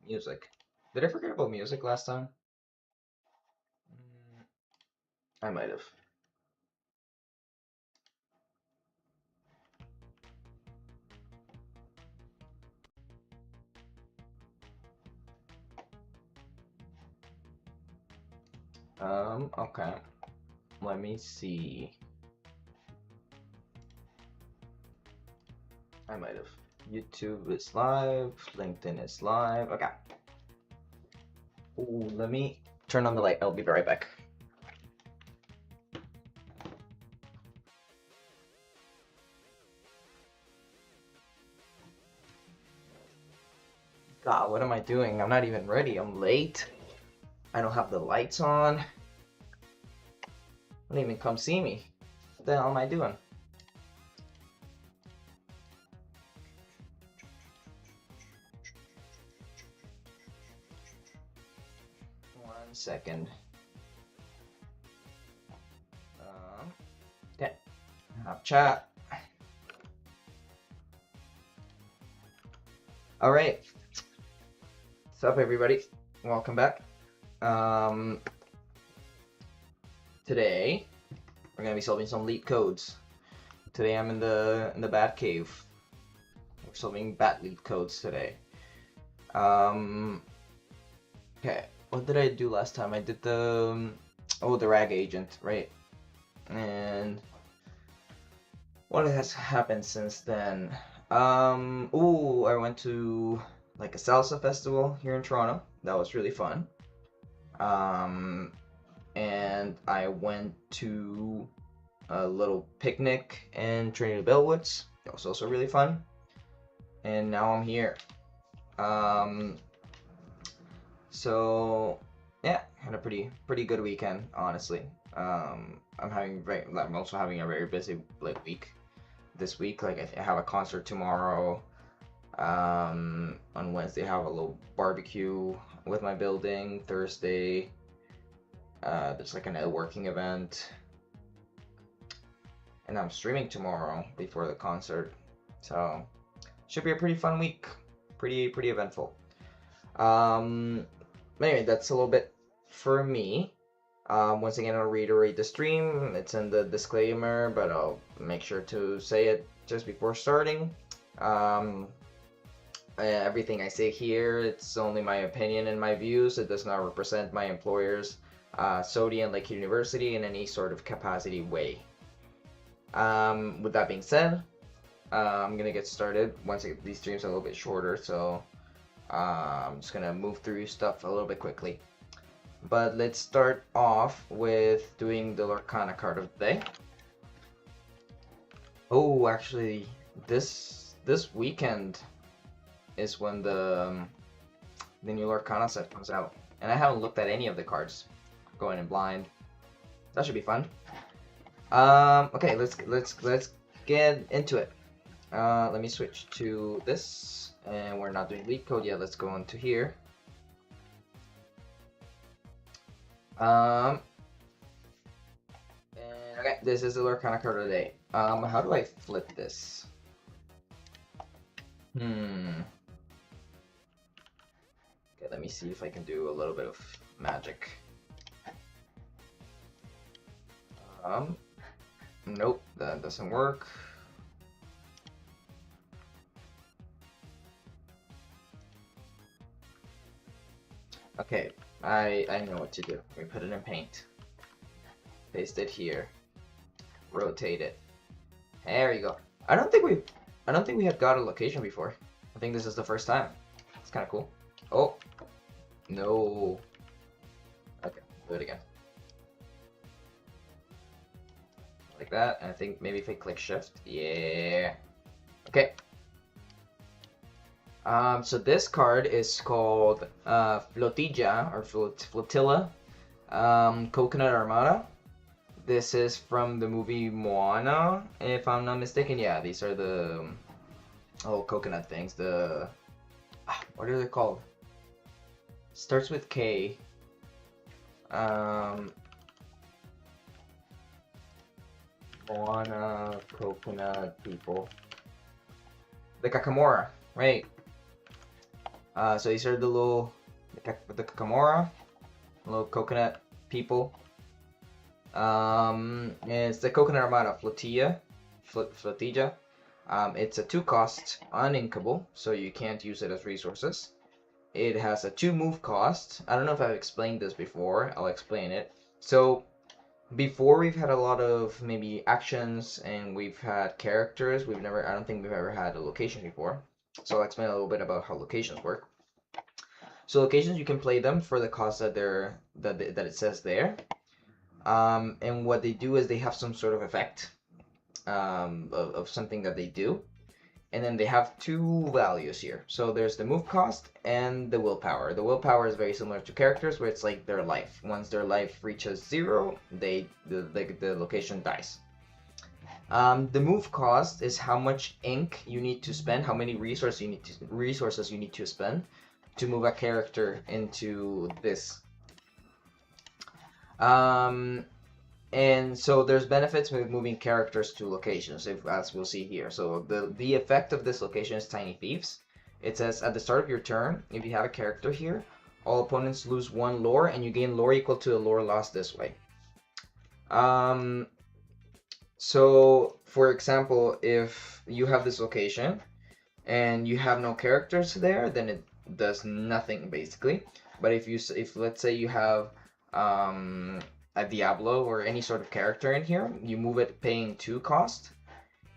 Music. Did I forget about music last time? Mm, I might have. Okay. Let me see. I might have. YouTube is live. LinkedIn is live. Okay. Ooh, let me turn on the light. I'll be right back. God, what am I doing? I'm not even ready. I'm late. I don't have the lights on. Don't even come see me. What the hell am I doing? 1 second. Okay. Have chat. All right. What's up, everybody? Welcome back. Today we're gonna be solving some LeetCodes. Today I'm in the Bat Cave. We're solving Bat LeetCodes today. Okay. What did I do last time? I did the the RAG agent, right? And what has happened since then? I went to like a salsa festival here in Toronto. That was really fun. And I went to a little picnic in Trinity Bellwoods. That was also really fun. And now I'm here. Um, so yeah, had a pretty good weekend, honestly. I'm also having a very busy week this week. Like I have a concert tomorrow. On Wednesday, I have a little barbecue with my building. Thursday, there's like a networking event, and I'm streaming tomorrow before the concert. So should be a pretty fun week. Pretty eventful. Anyway, that's a little bit for me. Once again, I'll reiterate the stream. It's in the disclaimer, but I'll make sure to say it just before starting. Everything I say here, it's only my opinion and my views. It does not represent my employers, Sodi and LeetCode University, in any sort of capacity way. With that being said, I'm gonna get started. These streams are a little bit shorter, so I'm just gonna move through stuff a little bit quickly. But let's start off with doing the Lorcana card of the day. Oh, actually, this weekend is when the new Lorcana set comes out, and I haven't looked at any of the cards. I'm going in blind. That should be fun. Okay, let's get into it. Let me switch to this, and we're not doing LeetCode yet. Let's go into here. And okay, this is the Lorcana card of the day. How do I flip this? Okay, let me see if I can do a little bit of magic. Nope, that doesn't work. Okay, I know what to do. We put it in paint. Paste it here. Rotate it. There you go. I don't think we have got a location before. I think this is the first time. It's kind of cool. Oh, no. Okay, do it again. Like that. And I think maybe if I click shift. Yeah. Okay. So this card is called Flotilla or Flotilla, Coconut Armada. This is from the movie Moana, if I'm not mistaken. Yeah, these are the coconut things. The what are they called? Starts with K. Moana coconut people. The Kakamora, right? So these are the Kakamora, little coconut people. It's the Coconut Armada Flotilla. It's a 2-cost uninkable, so you can't use it as resources. It has a 2-move cost. I don't know if I've explained this before. I'll explain it. So before we've had a lot of maybe actions and we've had characters. I don't think we've ever had a location before. So I'll explain a little bit about how locations work. So locations, you can play them for the cost that it says there. And what they do is they have some sort of effect of something that they do. And then they have 2 values here. So there's the move cost and the willpower. The willpower is very similar to characters, where it's like their life. Once their life reaches 0, the location dies. The move cost is how much ink you need to spend, how many resources you need to spend to move a character into this. And so there's benefits with moving characters to locations, as we'll see here. So the effect of this location is Tiny Thieves. It says at the start of your turn, if you have a character here, all opponents lose 1 lore, and you gain lore equal to the lore lost this way. So for example, if you have this location and you have no characters there, then it does nothing basically. But if let's say you have a Diablo or any sort of character in here, you move it paying 2 cost.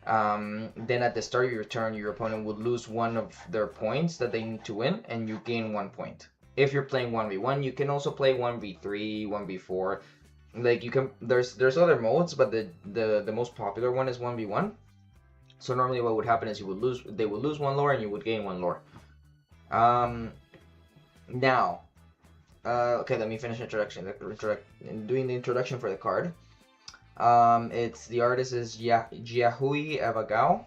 Then at the start of your turn, your opponent would lose 1 of their points that they need to win, and you gain 1 point. If you're playing 1v1, you can also play 1v3, 1v4. Like you can, there's other modes, but the most popular one is 1v1. So normally what would happen is they would lose 1 lore and you would gain 1 lore. Now, okay, let me finish doing the introduction for the card. The artist is Jiahui Evagao.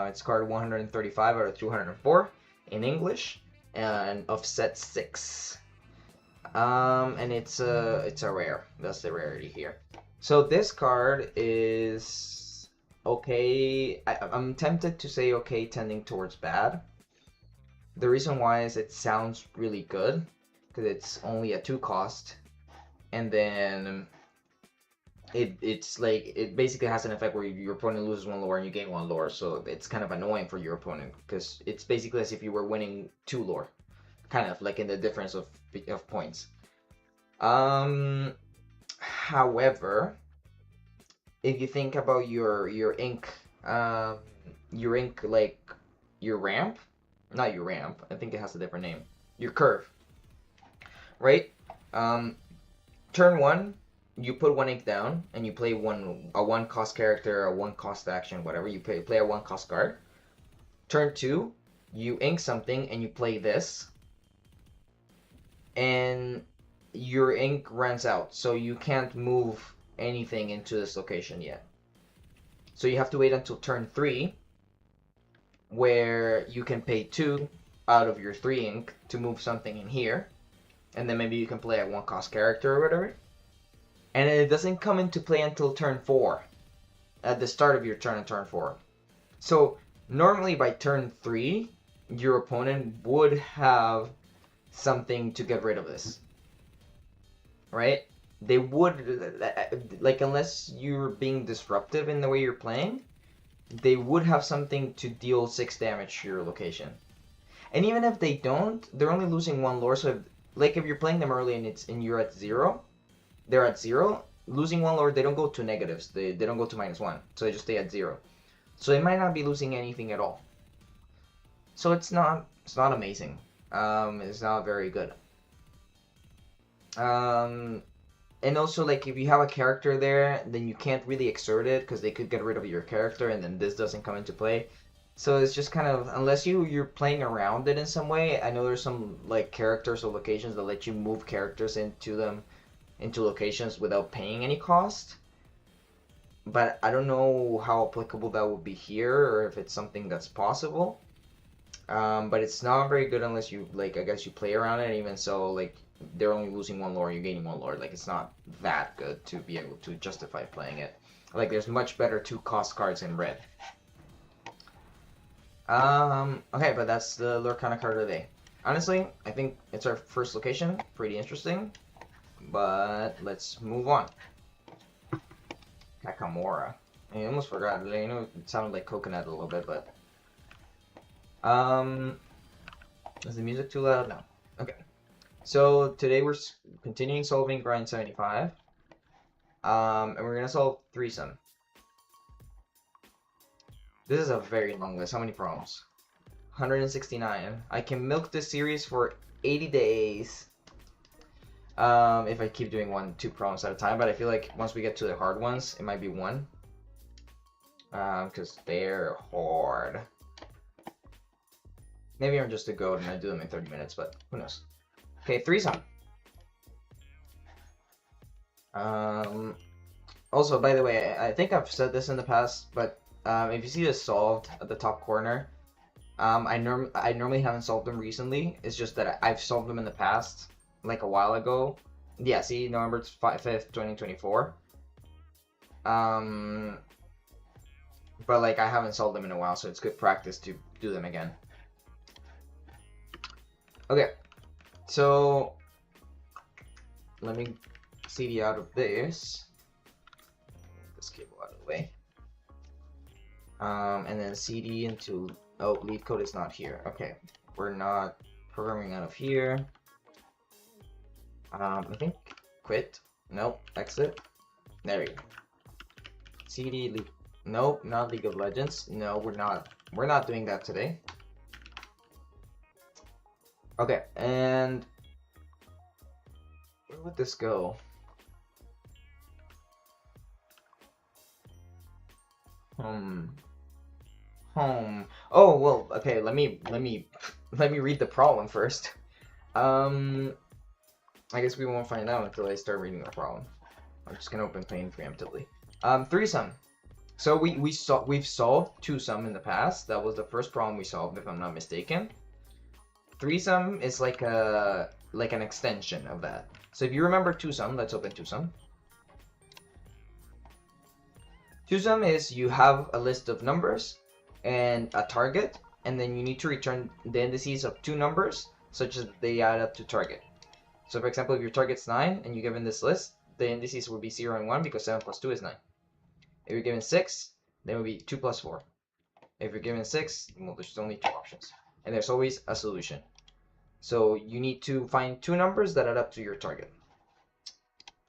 It's card 135 out of 204 in English and of set 6. And it's a rare. That's the rarity here. So this card is okay. I'm tempted to say okay, tending towards bad. The reason why is it sounds really good because it's only a 2 cost, and then it's like it basically has an effect where your opponent loses 1 lore and you gain 1 lore. So it's kind of annoying for your opponent because it's basically as if you were winning 2 lore, kind of like in the difference of points. However, if you think about your ink, like your ramp, not your ramp, I think it has a different name. Your curve, right? Turn 1, you put 1 ink down and you play a 1 cost character, a 1 cost action, whatever. You play a 1 cost card. Turn 2, you ink something and you play this, and your ink runs out, so you can't move anything into this location yet. So you have to wait until turn 3, where you can pay 2 out of your 3 ink to move something in here, and then maybe you can play a 1 cost character or whatever. And it doesn't come into play until turn 4, at the start of your turn on turn 4. So normally by turn 3, your opponent would have something to get rid of this, right? They would, like, unless you're being disruptive in the way you're playing, they would have something to deal 6 damage to your location. And even if they don't, they're only losing 1 lore. So if you're playing them early and you're at 0, they're at 0, losing 1 lore, they don't go to negatives. They don't go to -1, so they just stay at 0. So they might not be losing anything at all. So it's not amazing. It's not very good. And also, like, if you have a character there, then you can't really exert it because they could get rid of your character, and then this doesn't come into play. So it's just kind of, unless you're playing around it in some way. I know there's some like characters or locations that let you move characters into locations without paying any cost. But I don't know how applicable that would be here, or if it's something that's possible. But it's not very good unless you, like, I guess you play around it. Even so, like, they're only losing 1 lore, you're gaining 1 lore. Like, it's not that good to be able to justify playing it. Like, there's much better 2 cost cards in red. Okay, but that's the Lorcana card of the day. Honestly, I think it's our first location. Pretty interesting. But let's move on. Kakamora. I almost forgot. You know, it sounded like coconut a little bit, but is the music too loud? No. Okay. So today we're continuing solving grind 75. And we're gonna solve threesome. This is a very long list. How many problems? 169. I can milk this series for 80 days. If I keep doing 2 problems at a time, but I feel like once we get to the hard ones, it might be 1. Because they're hard. Maybe I'm just a goat and I do them in 30 minutes, but who knows. Okay, threesome. Also, by the way, I think I've said this in the past, but if you see the solved at the top corner, I normally haven't solved them recently. It's just that I've solved them in the past, like a while ago. Yeah, see, November 5th, 2024. But like I haven't solved them in a while, so it's good practice to do them again. Okay, so let me CD out of this. This cable out of the way. And then CD into, oh, LeetCode is not here. Okay, we're not programming out of here. I think quit. Nope, exit. There we go. CD, nope, not League of Legends. No, we're not doing that today. Okay, and where would this go? Home. Oh well, okay. Let me read the problem first. I guess we won't find out until I start reading the problem. I'm just gonna open plain preemptively. Threesome. So we've solved twosome in the past. That was the first problem we solved, if I'm not mistaken. Threesome is like an extension of that. So if you remember twosome, let's open twosome. Twosome is you have a list of numbers and a target, and then you need to return the indices of 2 numbers such as they add up to target. So for example, if your target's 9 and you're given this list, the indices will be 0 and 1 because 7 plus 2 is 9. If you're given 6, then it will be 2 plus 4. If you're given 6, well, there's only 2 options. And there's always a solution. So you need to find 2 numbers that add up to your target.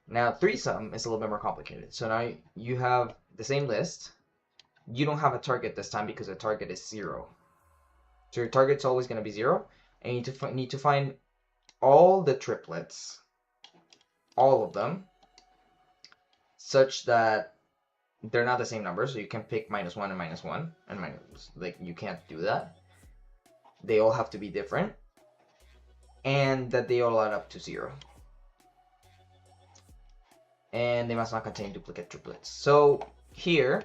Now threesome is a little bit more complicated. So now you have the same list. You don't have a target this time because the target is 0. So your target's always going to be 0. And you need to find all the triplets, all of them, such that they're not the same number. So you can pick -1 and -1, and like you can't do that. They all have to be different, and that they all add up to 0. And they must not contain duplicate triplets. So here,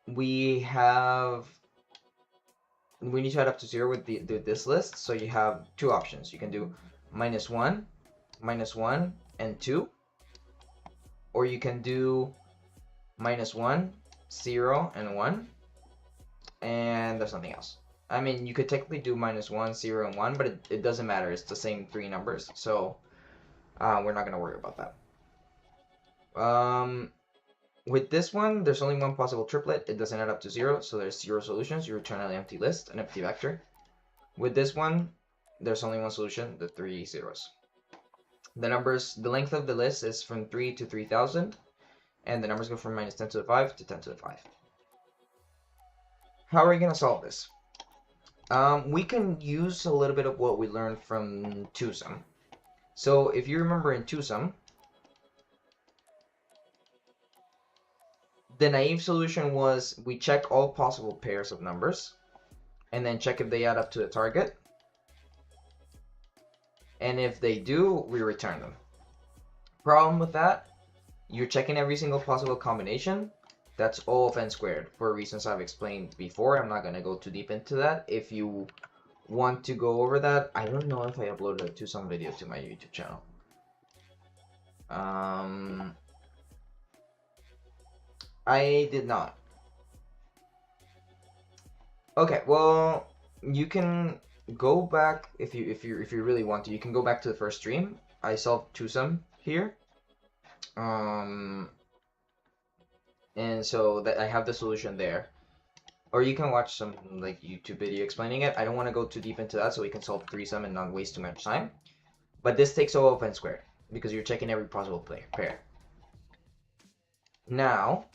we need to add up to 0 with this list. So you have 2 options. You can do -1, -1, and 2, or you can do -1, 0, and 1, and there's something else. I mean, you could technically do -1, 0, and 1, but it doesn't matter. It's the same 3 numbers, so we're not gonna worry about that. With this one, there's only one possible triplet. It doesn't add up to 0, so there's 0 solutions. You return an empty list, an empty vector. With this one, there's only one solution, the 3 zeros. The length of the list is from 3 to 3000, and the numbers go from -10 to the 5 to 10 to the 5. How are we gonna solve this? We can use a little bit of what we learned from twosome. So if you remember in twosome, the naive solution was we check all possible pairs of numbers and then check if they add up to the target. And if they do, we return them. Problem with that, you're checking every single possible combination. That's O of n squared for reasons I've explained before. I'm not going to go too deep into that. If you want to go over that, I don't know if I uploaded a twosome video to my YouTube channel. I did not. Okay, well, you can go back if you really want to. You can go back to the first stream. I solved twosome here. Um, and so that I have the solution there. Or you can watch some like YouTube video explaining it. I don't want to go too deep into that, so we can solve threesome and not waste too much time. But this takes O of n squared because you're checking every possible pair. Now,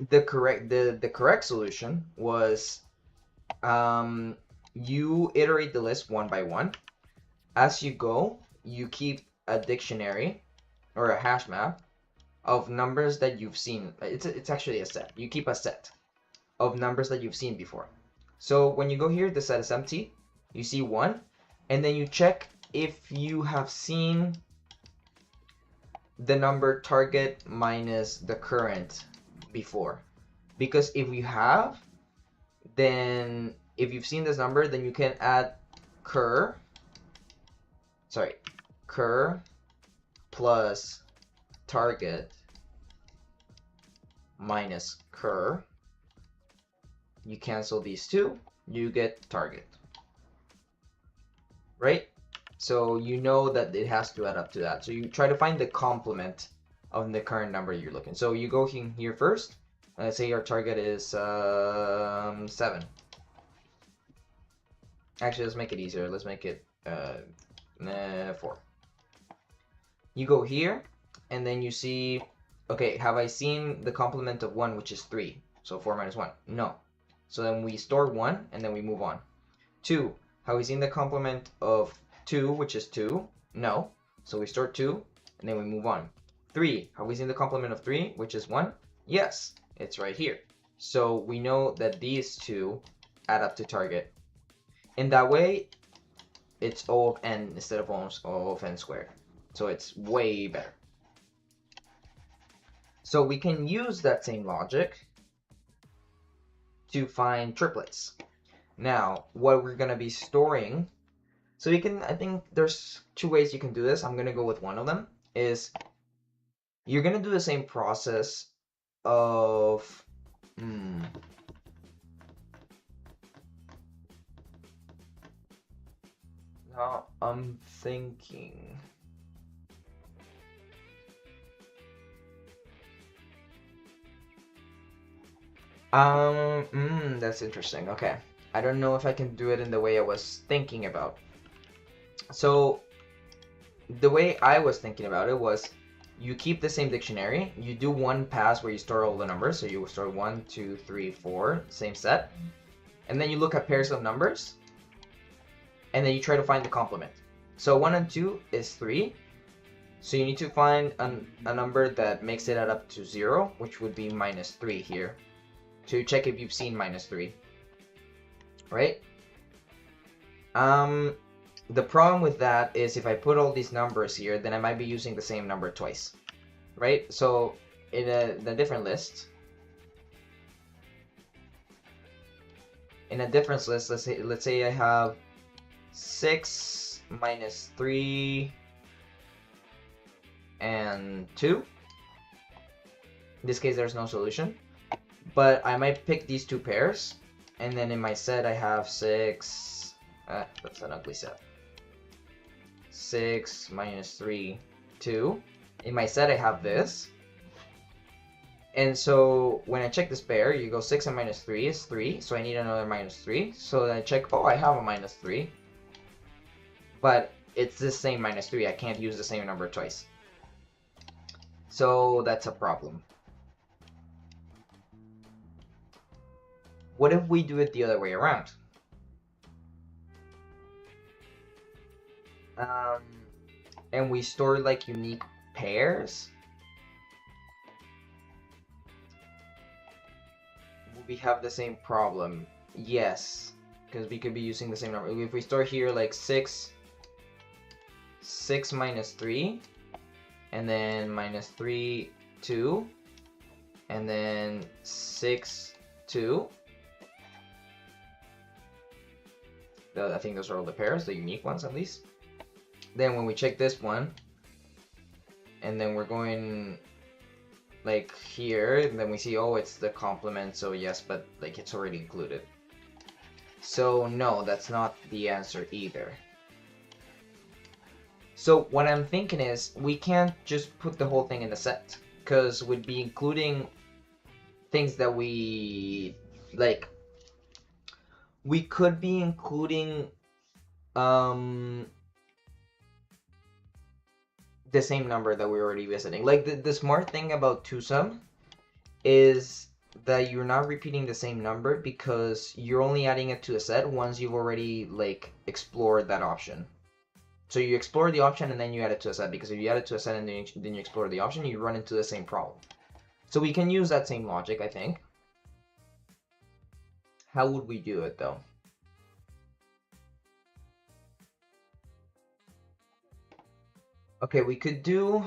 the correct solution was you iterate the list one by one. As you go, you keep a dictionary or a hash map of numbers that you've seen. It's actually a set. You keep a set of numbers that you've seen before. So when you go here, the set is empty. You see 1, and then you check if you have seen the number target minus the current before. Because if you have, then if you've seen this number, then you can add cur plus target minus cur. You cancel these two, you get target, right? So you know that it has to add up to that. So you try to find the complement of the current number you're looking. So you go here first. Let's say our target is 7. Actually, let's make it easier. Let's make it 4. You go here, and then you see, okay, have I seen the complement of 1, which is 3? So 4 minus 1. No. So then we store 1, and then we move on. 2, have we seen the complement of 2, which is 2? No. So we store 2, and then we move on. 3, have we seen the complement of 3, which is 1? Yes, it's right here. So we know that these two add up to target. In that way, it's O of n instead of O of n squared. So it's way better. So we can use that same logic to find triplets. Now, what we're going to be storing, so you can, I think there's 2 ways you can do this. I'm going to go with one of them, is you're going to do the same process of, now I'm thinking, that's interesting. Okay. I don't know if I can do it in the way I was thinking about. So the way I was thinking about it was you keep the same dictionary, you do one pass where you store all the numbers. So you store 1, 2, 3, 4, same set. And then you look at pairs of numbers, and then you try to find the complement. So 1 and 2 is 3. So you need to find a number that makes it add up to 0, which would be minus 3 here, to check if you've seen minus 3, right? The problem with that is if I put all these numbers here, then I might be using the same number twice, right? So in a different list, let's say I have 6 minus 3 and 2. In this case, there's no solution, but I might pick these 2 pairs, and then in my set I have 6. That's an ugly set. 6 minus 3, 2. In my set I have this, and so when I check this pair, you go 6 and minus 3 is 3, so I need another minus 3. So then I check, oh, I have a minus 3, but it's the same minus 3. I can't use the same number twice. So that's a problem. What if we do it the other way around? And we store like unique pairs? Will we have the same problem? Yes, because we could be using the same number. If we store here like 6 minus 3, and then minus 3, 2, and then 6, 2. I think those are all the pairs, the unique ones at least. Then when we check this one, and then we're going like here, and then we see, oh, it's the complement, so yes, but like it's already included. So no, that's not the answer either. So what I'm thinking is we can't just put the whole thing in the set, because we'd be including things that we like. We could be including the same number that we're already visiting. Like the smart thing about twosome is that you're not repeating the same number because you're only adding it to a set once you've already like explored that option. So you explore the option and then you add it to a set, because if you add it to a set and then you explore the option, you run into the same problem. So we can use that same logic, I think. How would we do it though? Okay, we could do...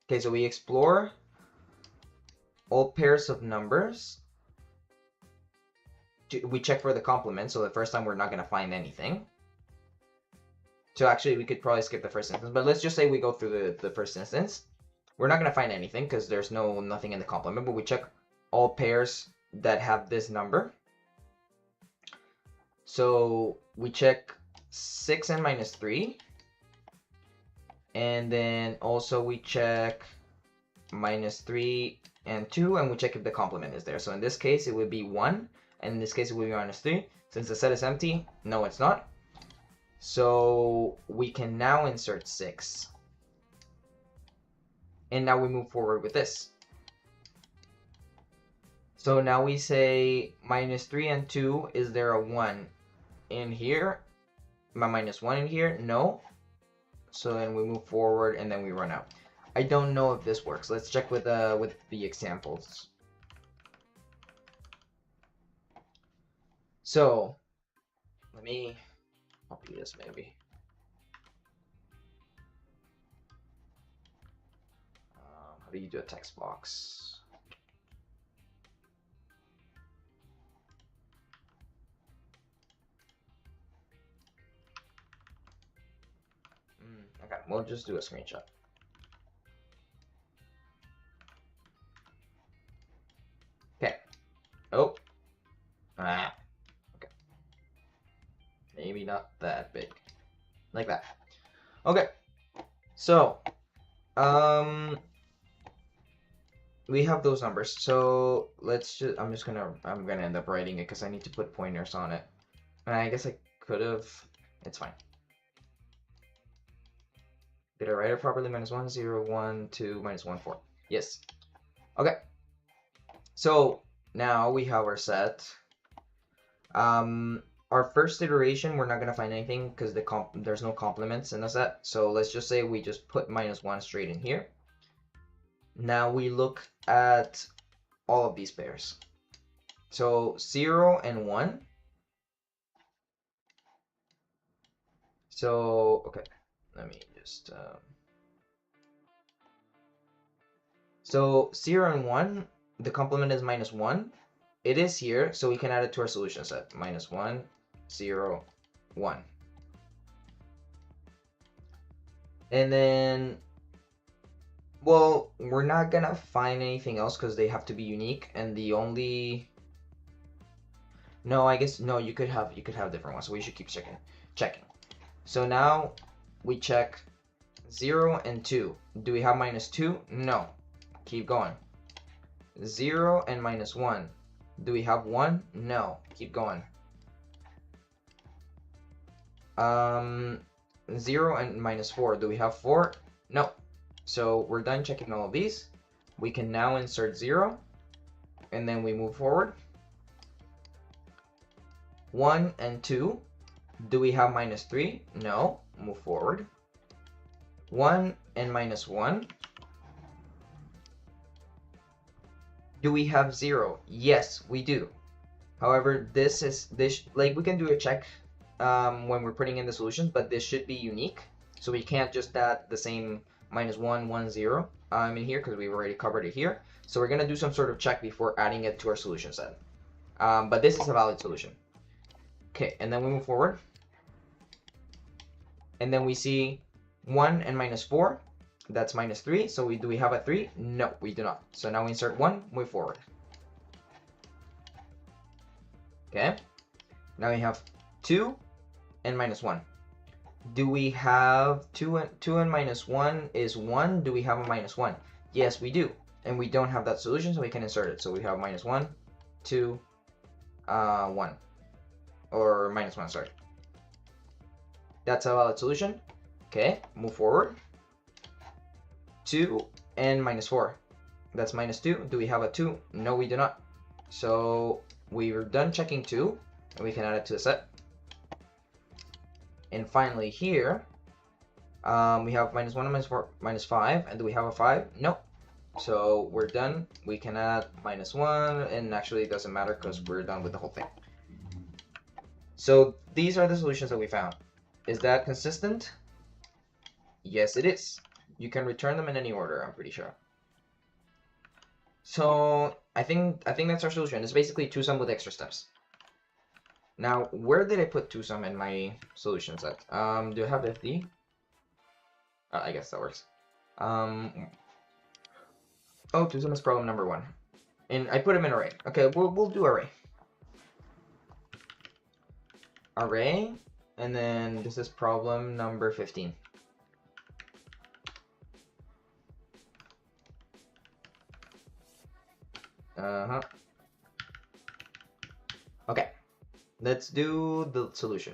Okay, so we explore all pairs of numbers. We check for the complement, so the first time we're not going to find anything. So actually, we could probably skip the first instance, but let's just say we go through the first instance. We're not going to find anything because there's nothing in the complement, but we check all pairs that have this number. So we check 6 and minus 3. And then also we check minus 3 and 2, and we check if the complement is there. So in this case, it would be 1, and in this case, it would be minus 3. Since the set is empty, no, it's not. So we can now insert 6. And now we move forward with this. So now we say minus 3 and 2, is there a 1 in here? Minus 1 in here? No. So then we move forward and then we run out. I don't know if this works. Let's check with the examples. So let me copy this maybe. How do you do a text box? Okay, we'll just do a screenshot. Okay. Oh. Ah. Okay. Maybe not that big. Like that. Okay. So, we have those numbers. So let's just, I'm gonna end up writing it because I need to put pointers on it. And I guess I could have, it's fine. Did I write it properly? Minus 1, 0, 1, 2, minus 1, 4. Yes. Okay. So now we have our set. Our first iteration, we're not going to find anything because there's no complements in the set. So let's just say we just put minus 1 straight in here. Now we look at all of these pairs. So 0 and 1. So, okay, let me just... So 0 and 1, the complement is minus 1. It is here, so we can add it to our solution set. Minus 1, 0, 1. And then, well, we're not gonna find anything else because they have to be unique, and the only... No, I guess, no, you could have different ones, so we should keep checking. So now we check 0 and 2. Do we have minus 2? No. Keep going. 0 and minus 1. Do we have 1? No. Keep going. 0 and minus 4. Do we have 4? No. So we're done checking all of these. We can now insert 0. And then we move forward. 1 and 2. Do we have minus 3? No. Move forward. 1 and minus 1. Do we have 0? Yes, we do. However, like we can do a check when we're putting in the solutions, but this should be unique. So we can't just add the same minus 1, 1, 0 in here because we've already covered it here. So we're going to do some sort of check before adding it to our solution set. But this is a valid solution. Okay, and then we move forward. And then we see 1 and minus 4. That's minus 3. So do we have a 3? No, we do not. So now we insert 1, move forward. Okay. Now we have 2 and minus 1. Do we have 2 and minus 1 is 1? Do we have a minus 1? Yes, we do. And we don't have that solution, so we can insert it. So we have minus 1, 2, 1. Or minus 1, sorry. That's a valid solution. Okay, move forward. 2 and minus 4. That's minus 2. Do we have a 2? No, we do not. So we're done checking 2, and we can add it to the set. And finally here, we have minus 1 and minus 4, minus 5. And do we have a 5? No. So we're done. We can add minus 1, and actually it doesn't matter because we're done with the whole thing. So these are the solutions that we found. Is that consistent? Yes, it is. You can return them in any order, I'm pretty sure. So I think that's our solution. It's basically 2-sum with extra steps. Now, where did I put 2-sum in my solution set? Do I have FD? I guess that works. Oh, 2-sum is problem number 1. And I put them in array. Okay, we'll do array. Array, and then this is problem number 15. Okay, let's do the solution.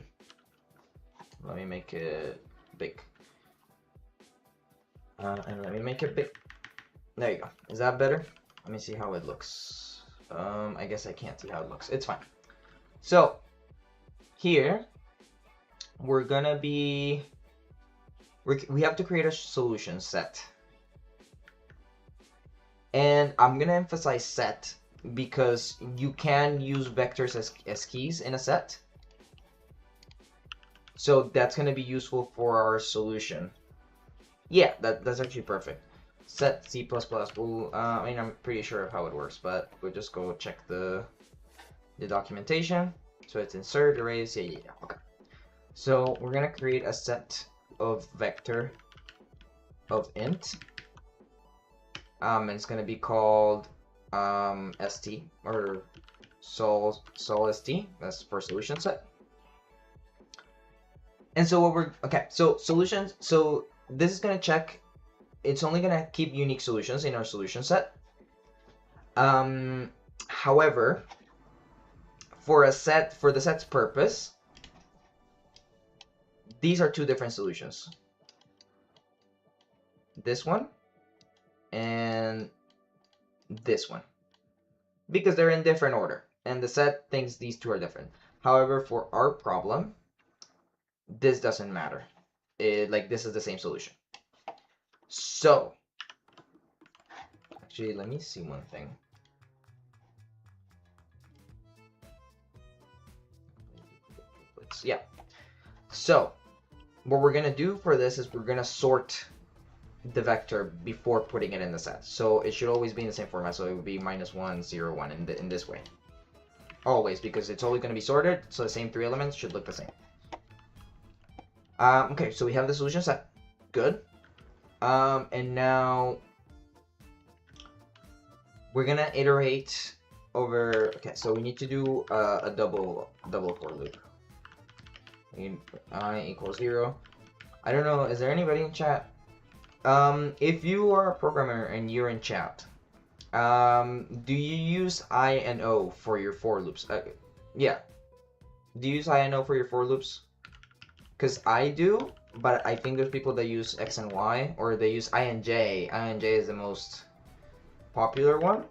Let me make it big. And let me make it big. There you go. Is that better? Let me see how it looks. I guess I can't see how it looks. It's fine. So here we're gonna be we have to create a solution set, and I'm gonna emphasize set because you can use vectors as keys in a set, so that's gonna be useful for our solution. Yeah, that's actually perfect. Set C++. We'll, I mean, I'm pretty sure of how it works, but we'll just go check the documentation. So it's insert arrays. Yeah. Okay. So we're gonna create a set of vector of int. And it's gonna be called st or sol st. That's for solution set. And so what we're so solutions. So this is gonna check. It's only gonna keep unique solutions in our solution set. However, for the set's purpose, these are 2 different solutions. This one and this one, because they're in different order, and the set thinks these 2 are different. However, for our problem, this doesn't matter. Like, this is the same solution. So actually, let me see one thing. Yeah. So what we're gonna do for this is we're gonna sort the vector before putting it in the set. So it should always be in the same format. So it would be -1, 0, 1 in this way. Always, because it's always gonna be sorted. So the same 3 elements should look the same. Okay, so we have the solution set. Good. And now we're gonna iterate over. Okay, so we need to do a double for loop. I equals 0. I don't know. Is there anybody in chat? If you are a programmer and you're in chat, do you use I and O for your for loops? Yeah. Do you use I and O for your for loops? Because I do, but I think there's people that use X and Y, or they use I and J. I and J is the most popular one,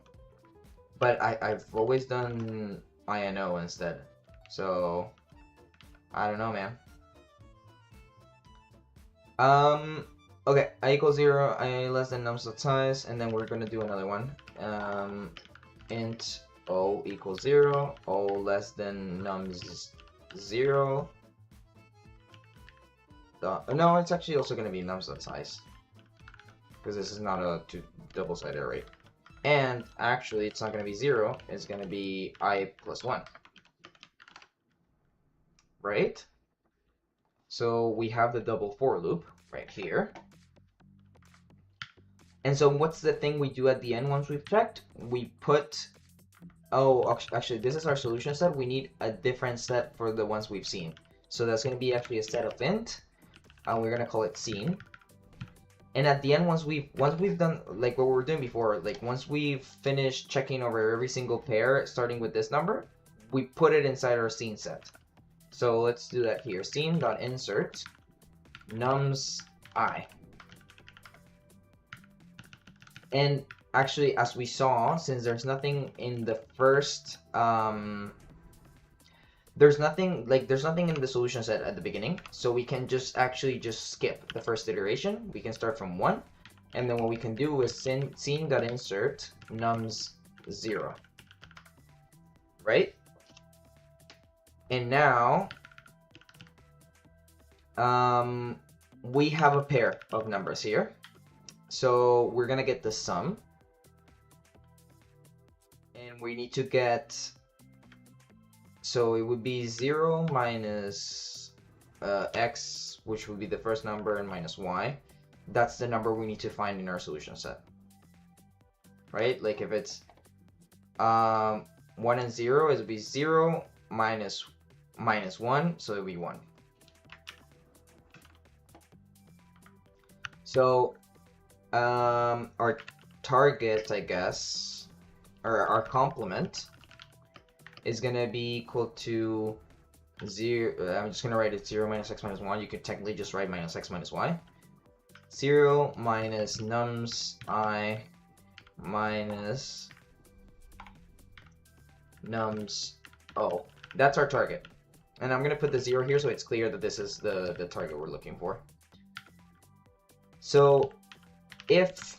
but I've always done I and O instead. So I don't know, man. Okay, I equals 0, I less than nums dot size, and then we're gonna do another one. Int O equals 0, O less than nums 0. No, it's actually also gonna be nums dot size, because this is not a double-sided array. And actually, it's not gonna be 0, it's gonna be I plus 1. Right? So we have the double for loop right here. And so what's the thing we do at the end once we've checked? We put, oh, actually, this is our solution set. We need a different set for the ones we've seen. So that's going to be actually a set of int, and we're going to call it seen. And at the end, once we've done like what we were doing before, like once we've finished checking over every single pair, starting with this number, we put it inside our scene set. So let's do that here. Scene.insert nums I. And actually, as we saw, since there's nothing in the first, there's nothing in the solution set at the beginning, so we can just skip the first iteration. We can start from 1, and then what we can do is scene.insert nums 0, right? And now we have a pair of numbers here, so we're gonna get the sum, and we need to get, so it would be 0 minus x, which would be the first number, and minus y. That's the number we need to find in our solution set, right? Like if it's 1 and 0, it would be 0 minus 1, so it would be 1. So our target, I guess, or our complement is going to be equal to 0. I'm just going to write it 0 minus x minus 1. You could technically just write minus x minus y. 0 minus nums I minus nums O. That's our target. And I'm going to put the 0 here so it's clear that this is the target we're looking for. So if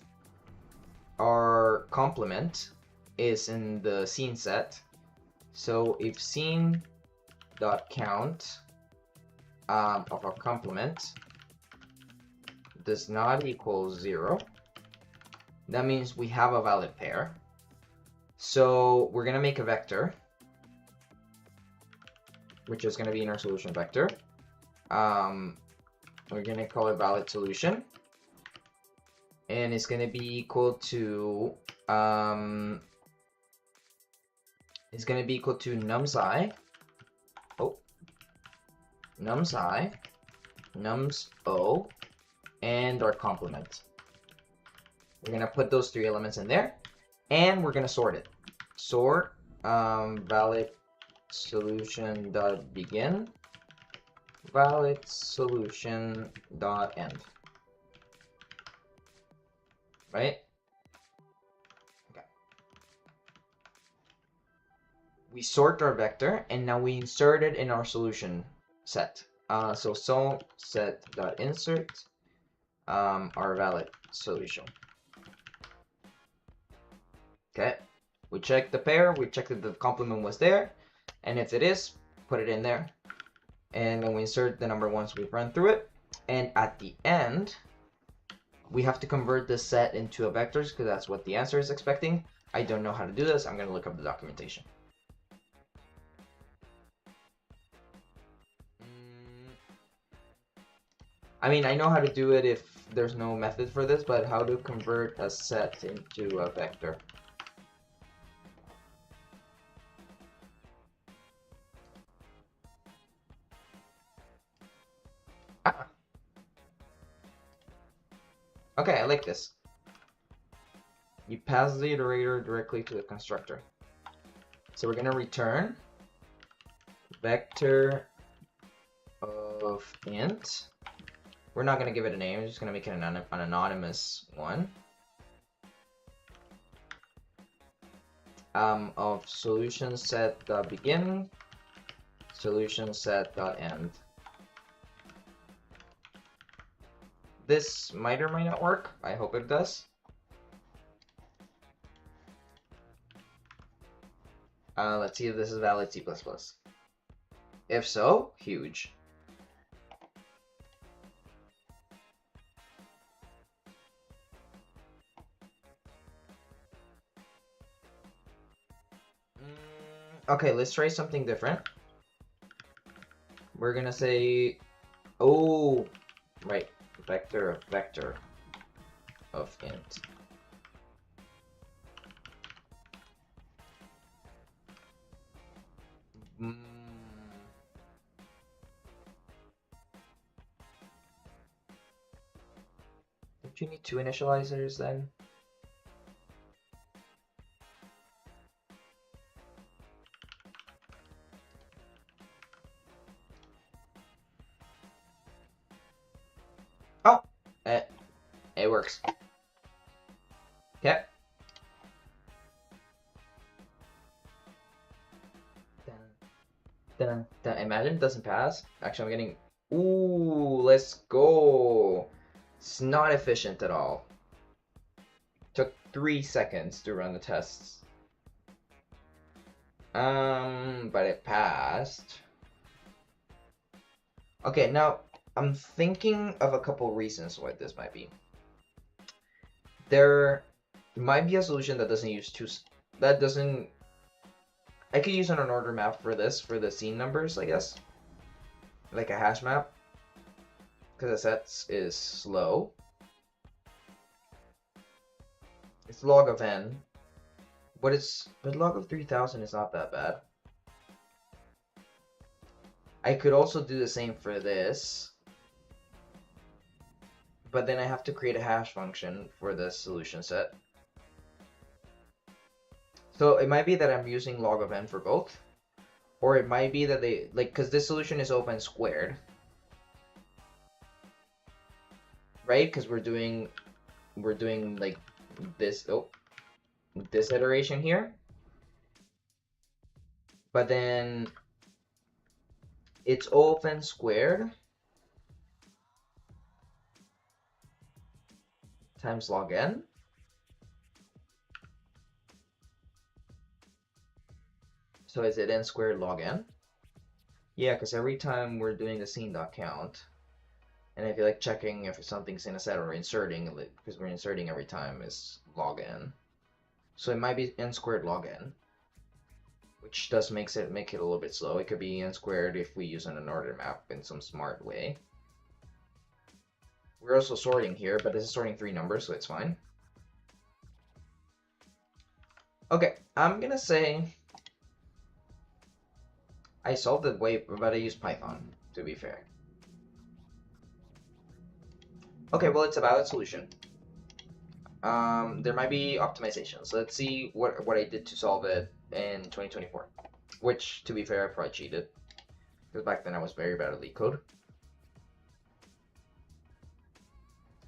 our complement is in the scene set, so if scene.count of our complement does not equal 0, that means we have a valid pair. So we're going to make a vector, which is going to be in our solution vector. We're going to call it valid solution. And it's going to be equal to nums I, nums O, and our complement. We're going to put those 3 elements in there, and we're going to sort it. Sort valid solution dot begin, valid solution dot end. Right? Okay. We sort our vector, and now we insert it in our solution set. So set.insert our valid solution. Okay. We check the pair, we check that the complement was there, and if it is, put it in there. And then we insert the number once we've run through it. And at the end, we have to convert this set into a vector because that's what the answer is expecting. I don't know how to do this. I'm going to look up the documentation. I mean, I know how to do it if there's no method for this, but how to convert a set into a vector? Ah. Okay, I like this. You pass the iterator directly to the constructor. So we're going to return vector of int. We're not going to give it a name. We're just going to make it an anonymous one. Of solution set dot begin, solution set dot end. This might or might not work. I hope it does. Let's see if this is valid C++. If so, huge. Okay, let's try something different. We're gonna say, oh, right, vector of vector of of int. Mm. Don't you need two initializers then? Oh, it works. Okay. Imagine it doesn't pass. Actually, I'm getting. Ooh, let's go. It's not efficient at all. Took 3 seconds to run the tests. But it passed. Okay, now I'm thinking of a couple reasons why this might be. There might be a solution that doesn't use I could use an order map for this, for the scene numbers, I guess. Like a hash map. Because the sets is slow. It's log of n. But log of 3000 is not that bad. I could also do the same for this. But then I have to create a hash function for the solution set. So it might be that I'm using log of n for both. Or it might be that they, like, because this solution is open squared. Right? Because we're doing like this, this iteration here. But then it's open squared times log n. So is it n squared log n? Yeah, because every time we're doing the scene.count, and if you like checking if something's in a set or inserting, because we're inserting every time, is log n. So it might be n squared log n, which does make it a little bit slow. It could be n squared if we use an order map in some smart way. We're also sorting here, but this is sorting 3 numbers, so it's fine. Okay, I'm gonna say I solved it way, but I used Python, to be fair. Okay, well, it's a valid solution. There might be optimizations. Let's see what I did to solve it in 2024. Which, to be fair, I probably cheated. Because back then I was very bad at LeetCode.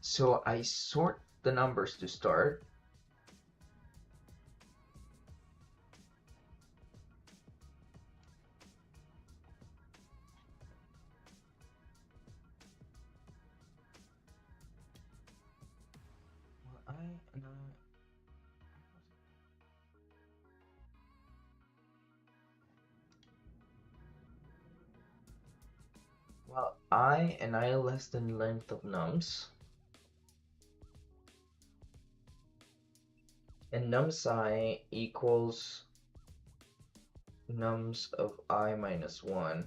So I sort the numbers to start. Well, I and I less than length of nums. And nums equals nums of I minus 1.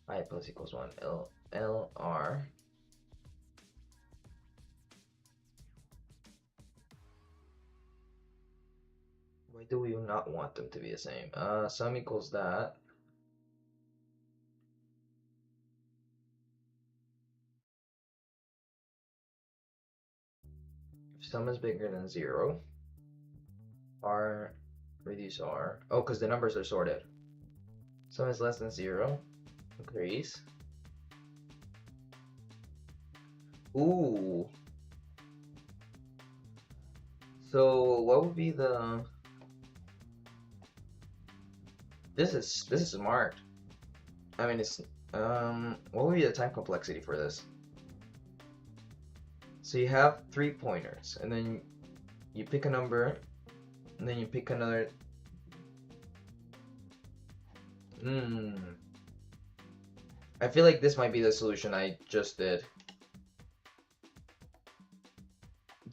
I plus equals 1. LR. Why do we not want them to be the same? Sum equals that. If sum is bigger than 0, R, reduce R. Oh, because the numbers are sorted. Sum is less than 0, increase. Ooh. So what would be the... This is smart. I mean, it's what would be the time complexity for this? So you have 3 pointers, and then you pick a number, and then you pick another. I feel like this might be the solution I just did.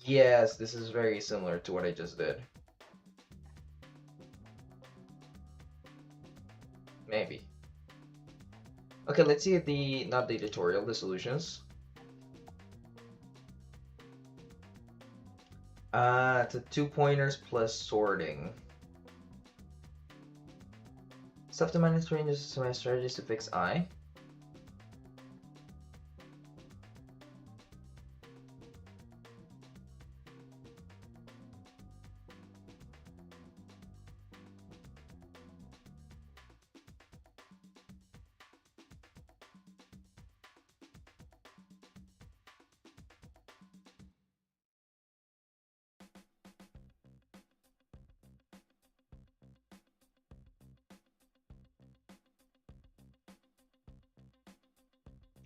Yes, this is very similar to what I just did. Maybe. Okay, let's see not the tutorial, the solutions. It's a 2 pointers plus sorting. Stuff to manage ranges, so my strategies to fix I.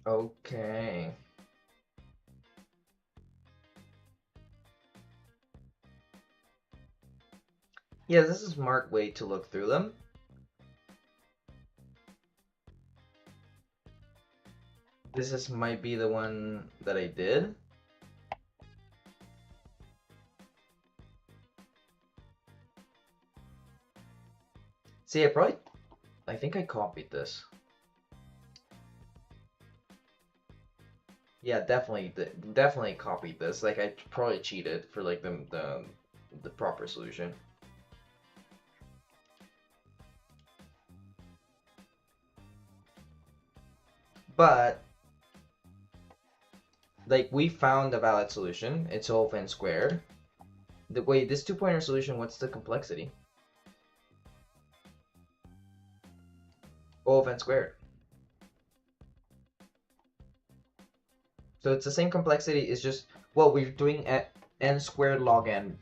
Okay. Yeah, this is a smart way to look through them. Might be the one that I did. See, I think I copied this. Yeah, definitely copied this. Like, I probably cheated for like the proper solution. But like, we found a valid solution. It's O of n squared. Wait, this 2-pointer solution, what's the complexity? O of n squared. So it's the same complexity. It's just, well, we're doing at n squared log n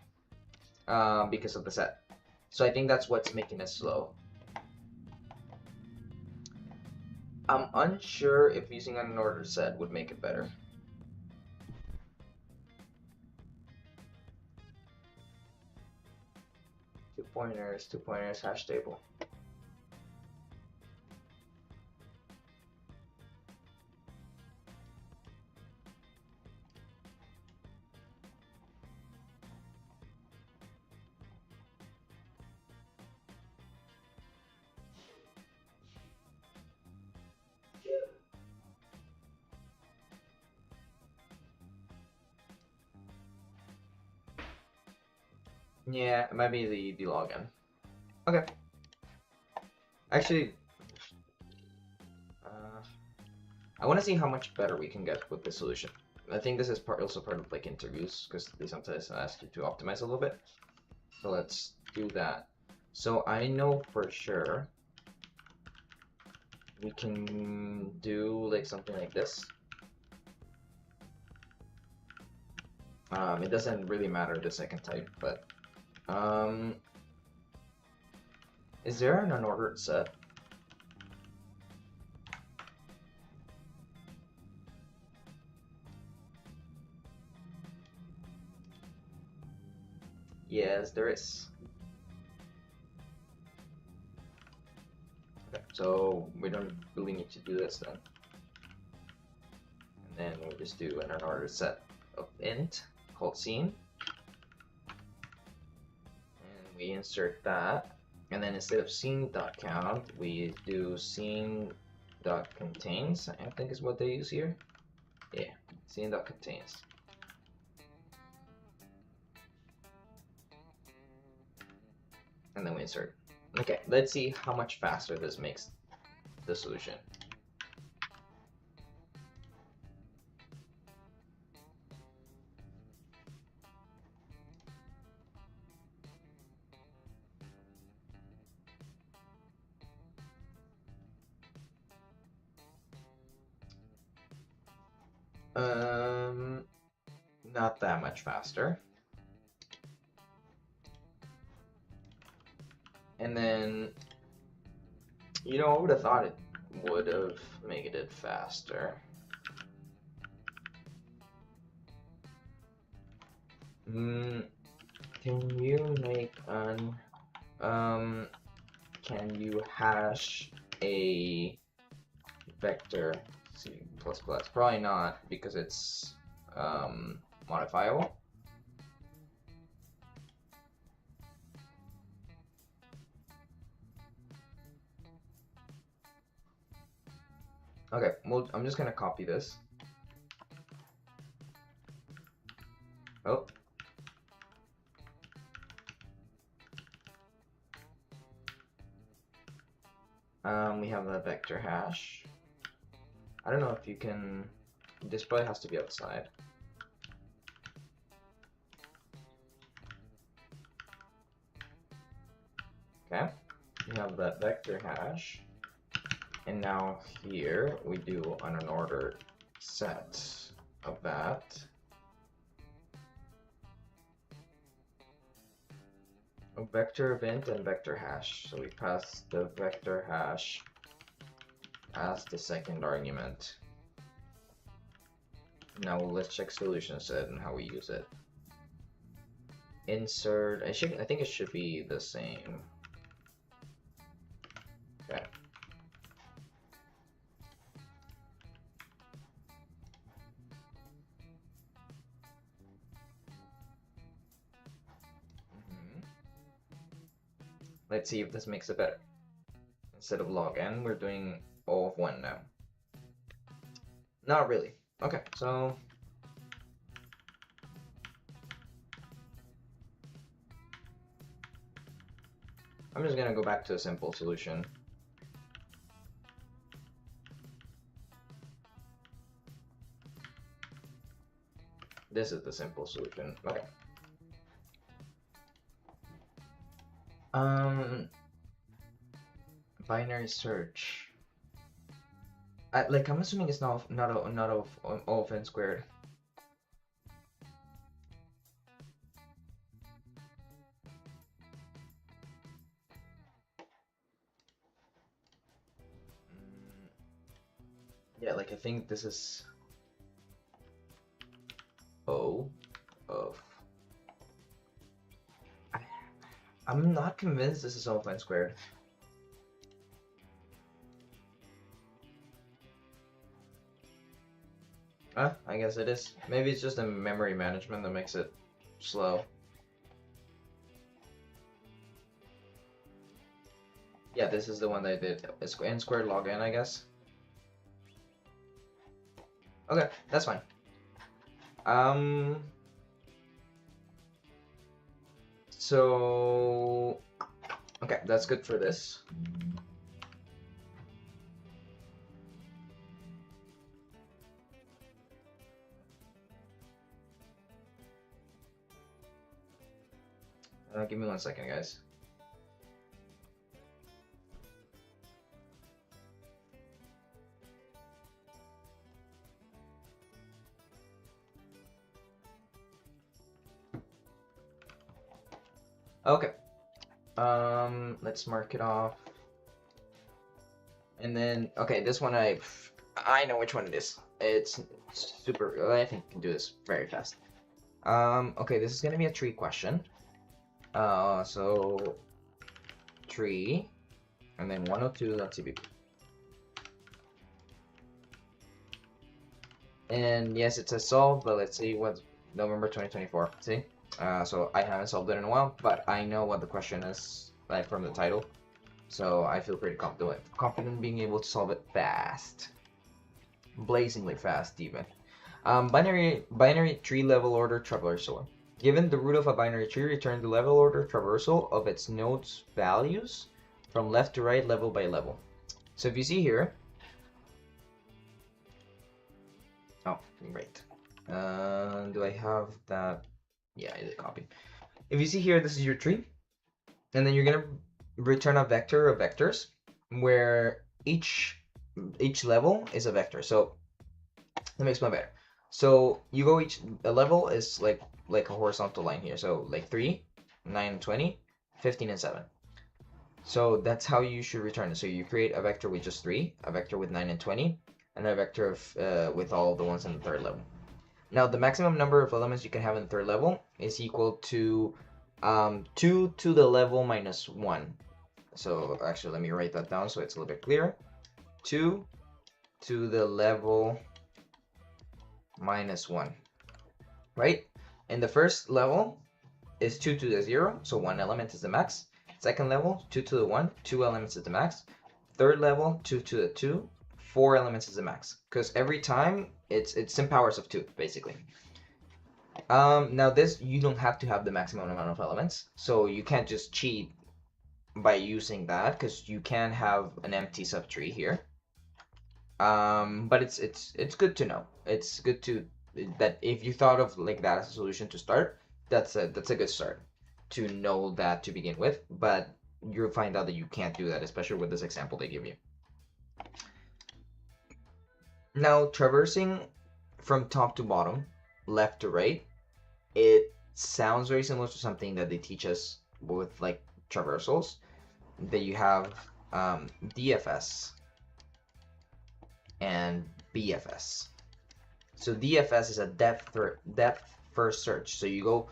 because of the set. So I think that's what's making it slow. I'm unsure if using an unordered set would make it better. Two pointers, hash table. Yeah, it might be the login. Okay. Actually, I want to see how much better we can get with this solution. I think this is also part of like interviews, because they sometimes ask you to optimize a little bit. So let's do that. So I know for sure we can do like something like this. It doesn't really matter the second type, but is there an unordered set? Yes, there is. Okay, so we don't really need to do this then. And then we'll just do an unordered set of int called scene. And we insert that. And then instead of scene.count, we do scene.contains, I think is what they use here. Yeah, scene.contains. And then we insert. Okay, let's see how much faster this makes the solution. Not that much faster. And then, you know, I would have thought it would have made it faster. Can you make an, can you hash a vector C++? Probably not, because it's modifiable. Okay, well, I'm just gonna copy this. Oh. We have the vector hash. I don't know if you can, this probably has to be outside. Okay, we have that vector hash. And now here we do an unordered set of that. A vector of int and vector hash. So we pass the vector hash as the second argument. Now let's check solution set and how we use it. Insert, I think it should be the same. Okay. Let's see if this makes it better. Instead of log n, we're doing O of 1 now. Not really. Okay, so I'm just gonna go back to a simple solution. This is the simple solution. Okay. Binary search. I'm assuming it's not of O of n squared. Yeah, I think this is O of. I'm not convinced this is O of n squared. I guess it is. Maybe it's just the memory management that makes it slow. Yeah, this is the one that I did. It's n squared log n, I guess. Okay, that's fine. So okay, that's good for this. Give me 1 second, guys. Okay. Let's mark it off. And then, okay, this one I know which one it is. It's super, I think I can do this very fast. Okay, this is gonna be a tree question. So tree, and then 102.cpp. And yes, it says solved, but let's see what November 2024. See? So I haven't solved it in a while, but I know what the question is, like from the title. So I feel pretty confident being able to solve it fast. Blazingly fast, even. Binary tree level order traversal. Given the root of a binary tree, return the level order traversal of its nodes values from left to right, level by level. So if you see here, oh, great. Do I have that? Yeah, I did copy. If you see here, this is your tree, and then you're gonna return a vector of vectors where each level is a vector. So let me explain better. So you go a level is like a horizontal line here. So like 3, 9, 20, 15, and 7. So that's how you should return it. So you create a vector with just 3, a vector with 9 and 20, and a vector of with all the ones in the third level. Now the maximum number of elements you can have in the third level is equal to 2 to the level minus 1. So actually, let me write that down so it's a little bit clearer. 2 to the level minus 1, right? And the first level is 2 to the 0, so 1 element is the max. Second level, 2 to the 1, 2 elements is the max. Third level, 2 to the 2, 4 elements is the max. Because every time it's sim powers of 2, basically. Now this, you don't have to have the maximum amount of elements, so you can't just cheat by using that, because you can have an empty subtree here. But it's good to know. It's good to that if you thought of like that as a solution to start, that's a good start to know that to begin with. But you'll find out that you can't do that, especially with this example they give you. Now, traversing from top to bottom, left to right, it sounds very similar to something that they teach us with like traversals. That you have DFS and BFS. So DFS is a depth first search. So you go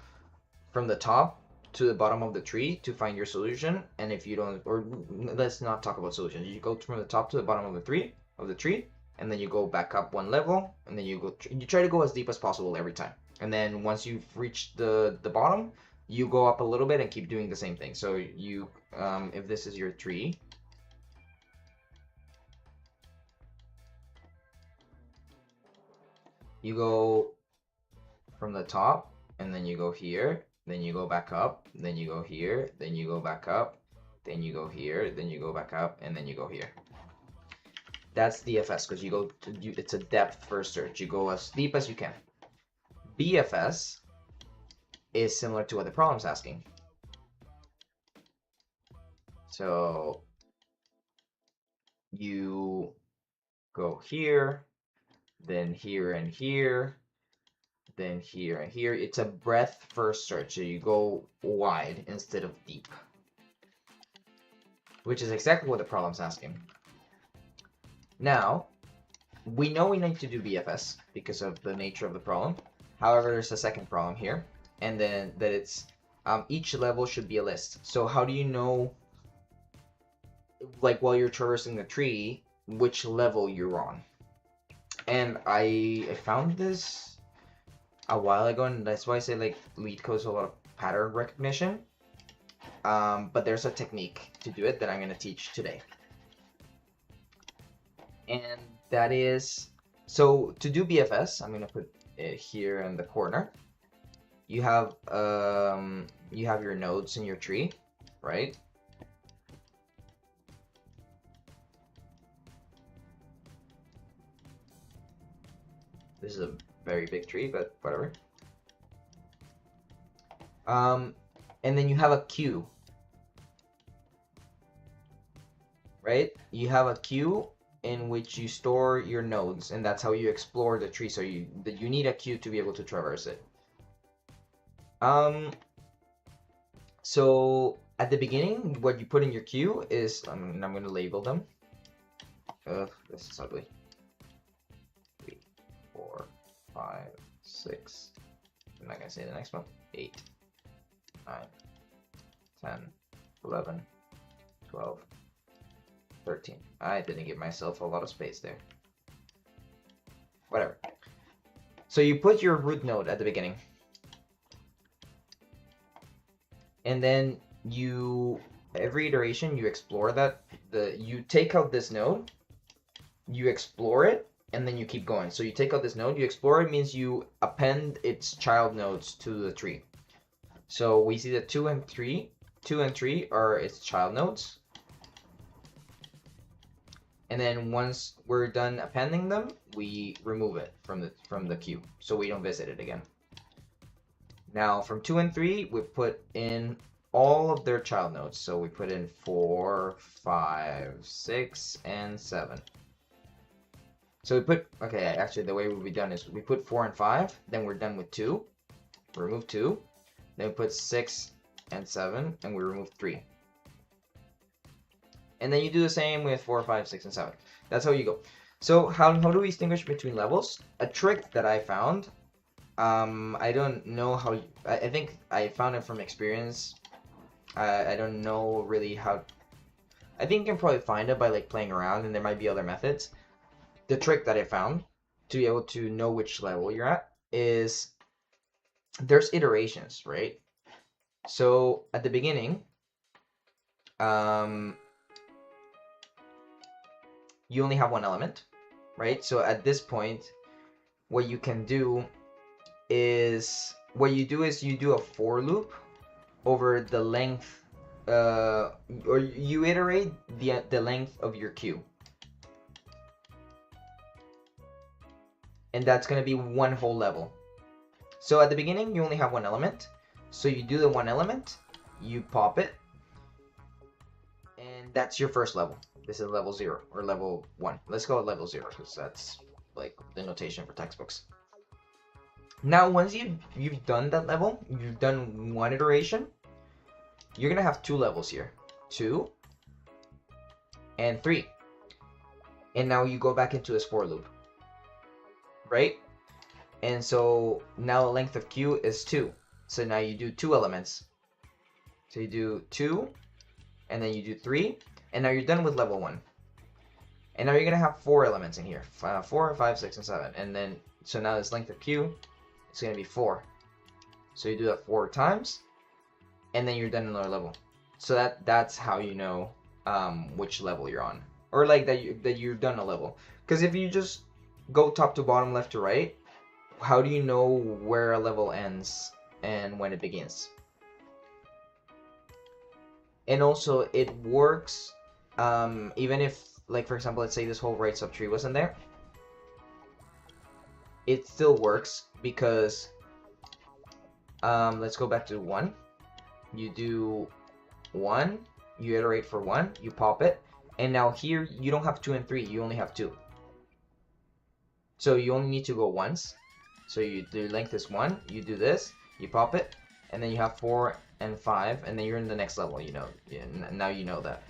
from the top to the bottom of the tree to find your solution. And if you don't, or let's not talk about solutions. You go from the top to the bottom of the tree, and then you go back up one level, and then you try to go as deep as possible every time. And then once you've reached the bottom, you go up a little bit and keep doing the same thing. So you, if this is your tree, you go from the top, and then you go here, then you go back up, then you go here, then you go back up, then you go here, then you go back up, and then you go here. That's DFS, because you go to, it's a depth first search. You go as deep as you can. BFS is similar to what the problem's asking. So you go here, then here and here, then here and here. It's a breadth first search, so you go wide instead of deep, which is exactly what the problem's asking. Now, we know we need to do BFS because of the nature of the problem. However, there's a second problem here, and then that it's each level should be a list. So how do you know, like while you're traversing the tree, which level you're on? And I found this a while ago, and that's why I say like LeetCode is a lot of pattern recognition. But there's a technique to do it that I'm going to teach today. And that is, so to do BFS, I'm going to put it here in the corner. You have your nodes in your tree, right? This is a very big tree, but whatever. And then you have a queue, right? You have a queue in which you store your nodes, and that's how you explore the tree. So you need a queue to be able to traverse it. So at the beginning, what you put in your queue is, I'm going to label them. This is ugly. 3, 4, 5, 6. I'm not going to say the next one. 8, 9, 10, 11, 12, 13. I didn't give myself a lot of space there. Whatever. So you put your root node at the beginning. And then every iteration you explore that, you take out this node, you explore it, and then you keep going. So you take out this node, you explore it, means you append its child nodes to the tree. So we see that 2 and 3 are its child nodes. And then once we're done appending them, we remove it from the queue, so we don't visit it again. Now from 2 and 3, we put in all of their child nodes. So we put in 4, 5, 6, and 7. So we put, okay, actually the way we'll be done is we put 4 and 5, then we're done with 2, we remove 2, then we put 6 and 7, and we remove 3. And then you do the same with 4, 5, 6, and 7. That's how you go. So how do we distinguish between levels? A trick that I found, I don't know how, I think I found it from experience. I don't know really how, I think you can probably find it by like playing around, and there might be other methods. The trick that I found to be able to know which level you're at is there's iterations, right? So at the beginning, you only have one element, right? So at this point, what you can do is, you do a for loop over the length or you iterate the length of your queue, and that's going to be one whole level. So at the beginning you only have one element, so you do the one element, you pop it, and that's your first level. This is level 0 or level 1. Let's go with level 0 because that's like the notation for textbooks. Now once you've done that level, you've done one iteration, you're gonna have 2 levels here, 2 and 3, and now you go back into this for loop, right? And so now the length of queue is 2, so now you do 2 elements, so you do 2 and then you do 3, and now you're done with level 1. And now you're gonna have 4 elements in here, 4, 5, 6, and 7, and then so now this length of queue is gonna be 4. So you do that 4 times, and then you're done another level. So that's how you know which level you're on, or like that you've done a level. Because if you just go top to bottom, left to right, how do you know where a level ends and when it begins? And also it works even if, like, for example, let's say this whole right subtree wasn't there, it still works because let's go back to 1. You do 1, you iterate for 1, you pop it, and now here you don't have 2 and 3, you only have 2. So you only need to go once. So the length is 1, you do this, you pop it, and then you have 4 and 5, and then you're in the next level, you know. Now you know that.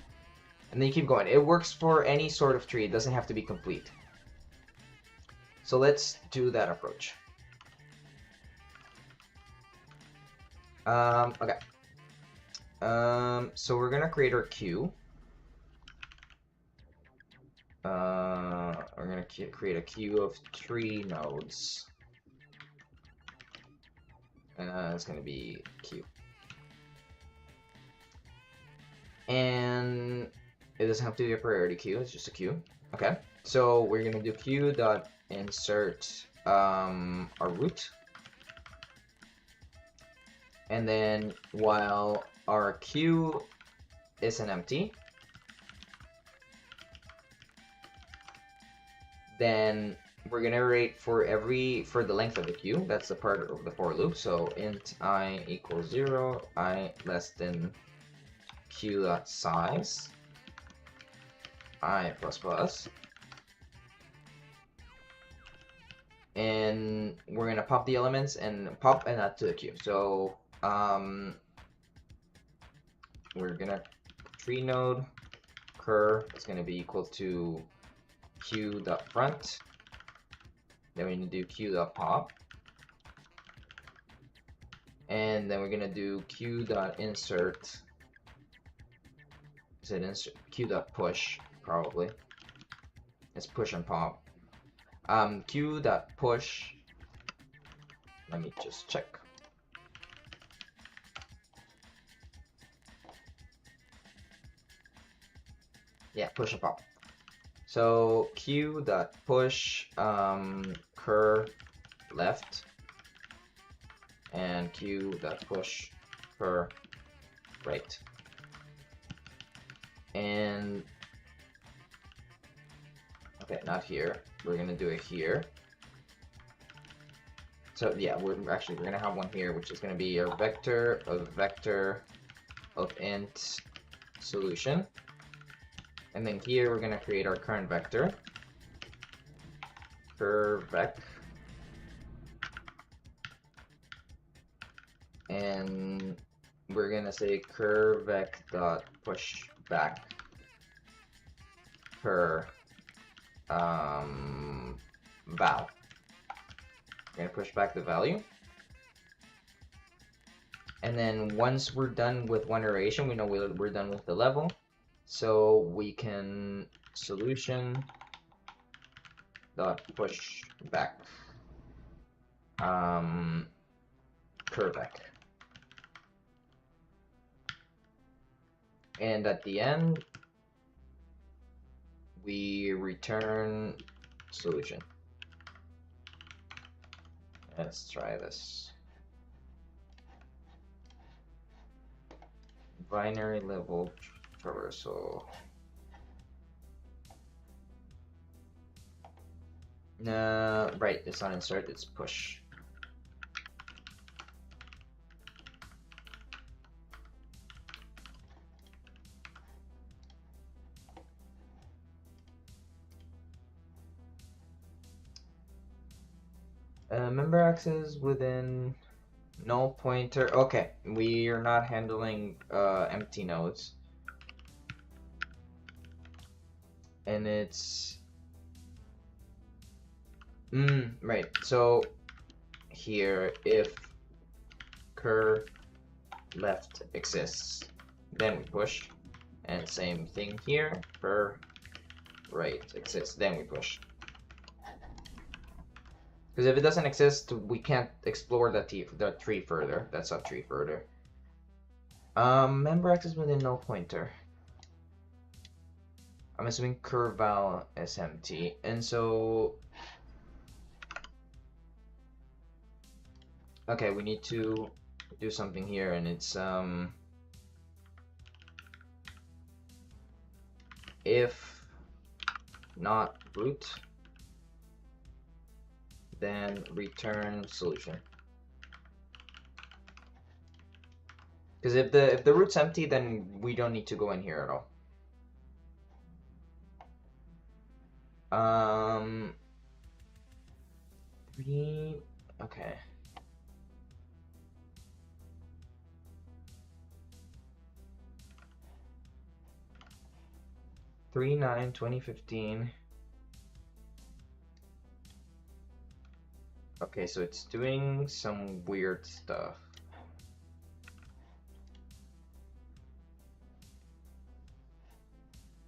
And then you keep going. It works for any sort of tree, it doesn't have to be complete. So let's do that approach. Okay. So we're gonna create our queue. We're gonna create a queue of 3 nodes. It's gonna be queue. And it doesn't have to be a priority queue, it's just a queue. Okay, so we're gonna do queue.insert our root. And then while our queue isn't empty, then we're gonna iterate for the length of the queue. That's the part of the for loop. So int I equals 0, I less than queue.size, I plus, and we're gonna pop the elements and add to the queue. So we're gonna tree node cur is gonna be equal to queue.front. Then we're gonna do queue.pop, and then we're gonna do queue.insert. Is it insert? Queue.push probably. It's push and pop. Queue.push. Let me just check. Yeah, push and pop. So queue.push cur left and queue.push cur right. And okay, not here. We're gonna do it here. So yeah, we're gonna have one here, which is gonna be a vector of int solution. And then here we're gonna create our current vector, curvec, and we're gonna say curvec dot push back per val. We're gonna push back the value, and then once we're done with one iteration, we know we're done with the level. So we can solution dot push back curvec, and at the end we return solution. Let's try this. binary level traversal. Right, it's not insert, it's push. Member access within null pointer. Okay, we are not handling empty nodes. And it's right. So here, if cur left exists, then we push. And same thing here, cur right exists, then we push. Because if it doesn't exist, we can't explore that tree further. That subtree further. Member access within null pointer. I'm assuming curval is empty, and so okay, we need to do something here, and it's if not root, then return solution. Because if the root's empty, then we don't need to go in here at all. Okay. 3/9/2015. Okay, so it's doing some weird stuff.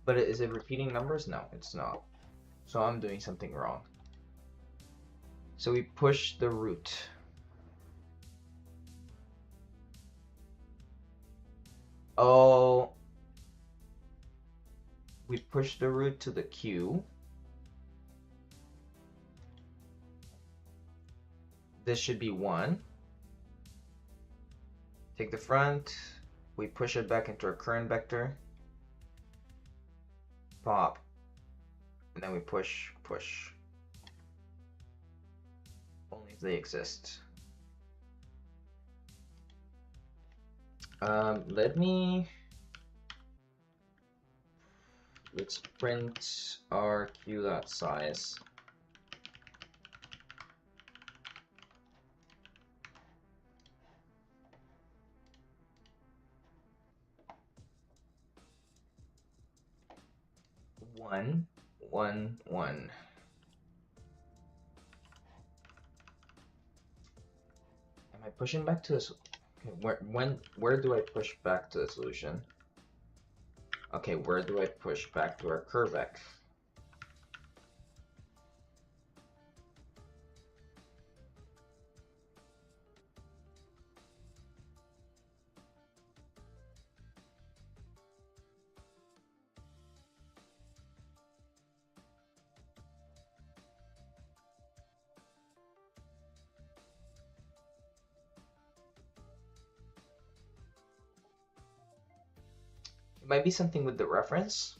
But is it repeating numbers? No, it's not. So I'm doing something wrong. So we push the root. Oh, we push the root to the queue. This should be 1. Take the front, we push it back into our current vector. Pop. And then we push. Only if they exist. Let's print our queue.size. One. Am I pushing back to this? Okay, where do I push back to the solution? Okay, where do I push back to our curvec? It might be something with the reference.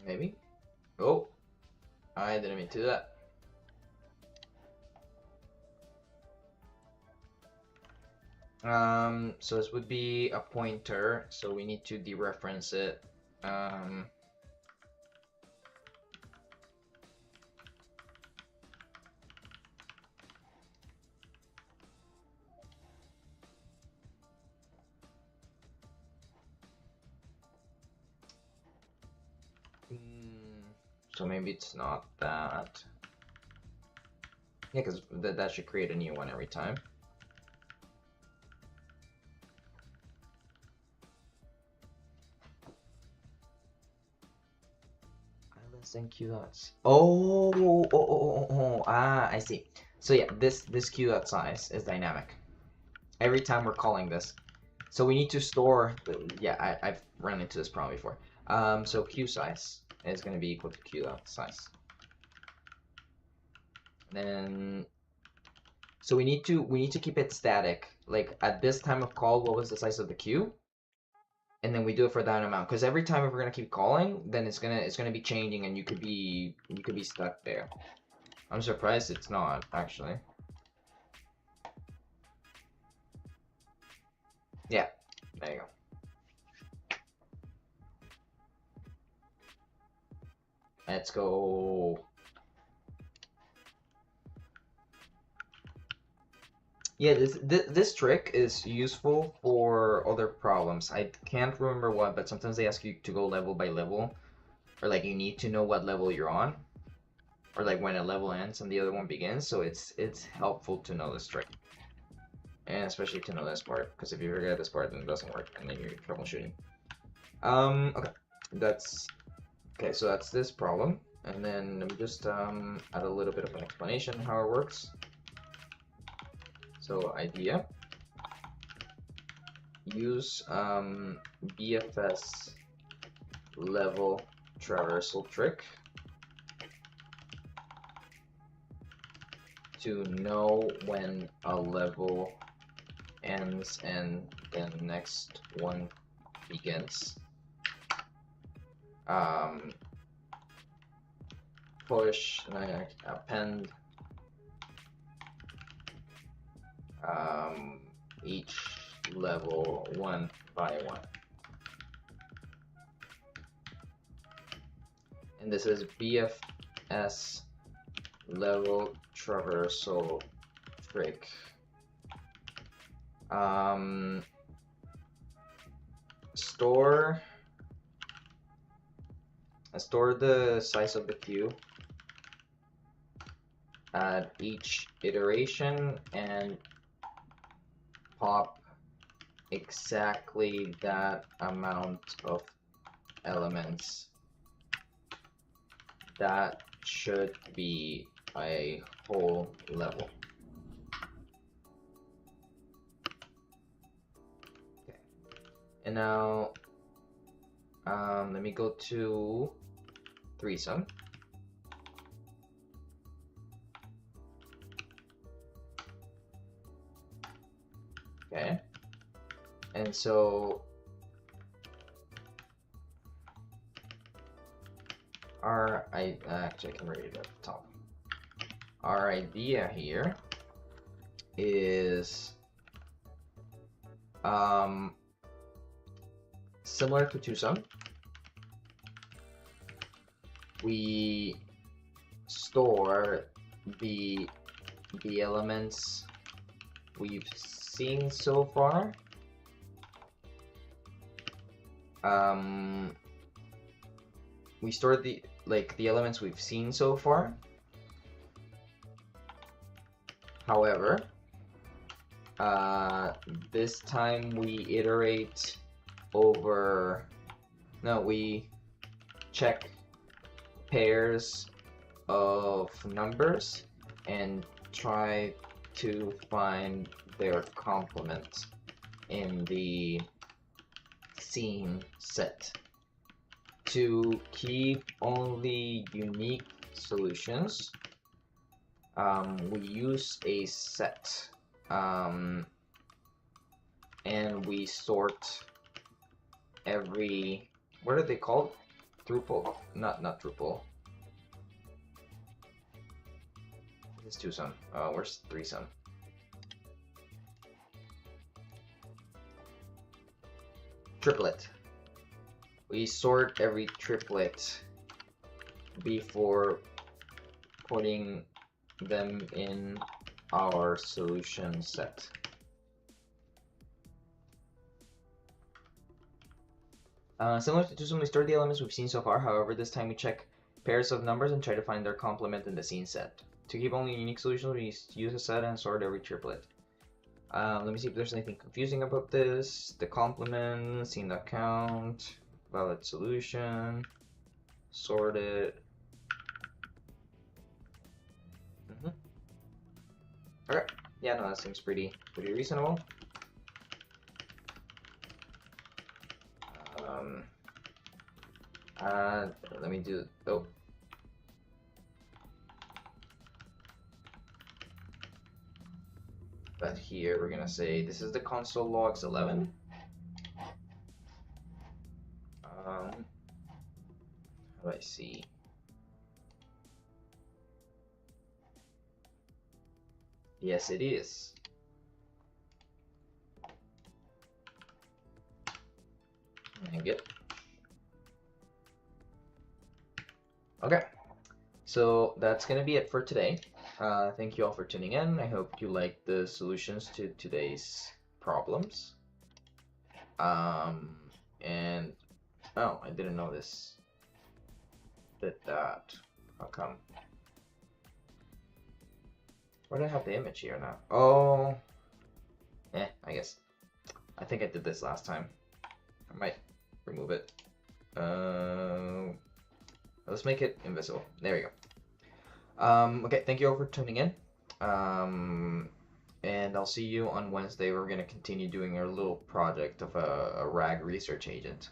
Maybe. Oh, I didn't mean to do that. So this would be a pointer, so we need to dereference it. So maybe it's not that. Yeah, because that should create a new one every time. And Q dots. I see. So yeah, this Q dot size is dynamic. Every time we're calling this, so we need to store. Yeah, I've run into this problem before. So queue size is going to be equal to queue length size. Then, so we need to keep it static. Like at this time of call, what was the size of the queue? And then we do it for that amount. Because every time if we're gonna keep calling, then it's gonna be changing, and you could be stuck there. I'm surprised it's not actually. Yeah, there you go. Let's go. Yeah, this trick is useful for other problems. I can't remember what, but sometimes they ask you to go level by level, or like you need to know what level you're on, or like when a level ends and the other one begins. So it's helpful to know this trick, and especially to know this part, because if you forget this part, then it doesn't work, and then you're troubleshooting. Okay, that's okay. So that's this problem, and then let me just add a little bit of an explanation how it works. So idea, use BFS level traversal trick to know when a level ends and the next one begins. Push, append each level one by one. And this is BFS level traversal trick. Store the size of the queue at each iteration and pop exactly that amount of elements. That should be a whole level. Okay. And now let me go to threesome. Okay. And so actually I can read it at the top. Our idea here is similar to twosome. We store the elements we've seen so far. We store the elements we've seen so far. However, this time we iterate over. No, we check pairs of numbers and try to find their complement in the scene set. To keep only unique solutions, we use a set, and we sort every, what are they called? Tuple? Not tuple. This is twosome. Where's threesome? Triplet. We sort every triplet before putting them in our solution set. Similar to twosome, we store the elements we've seen so far. However, this time we check pairs of numbers and try to find their complement in the scene set. To keep only unique solutions, we use a set and sort every triplet. Let me see if there's anything confusing about this. The complement, scene.count, valid solution, sorted. Alright, yeah, no, that seems pretty reasonable. Let me do, oh. But here we're gonna say this is the console logs 11. How do I see? Yes, it is. And good. Okay, so that's gonna be it for today. Thank you all for tuning in. I hope you liked the solutions to today's problems. And oh, I didn't know this. Did that? How come? Why do I have the image here now? Oh, I guess. I think I did this last time. I might remove it. Let's make it invisible. There we go. Okay, thank you all for tuning in. And I'll see you on Wednesday. We're gonna continue doing our little project of a RAG research agent.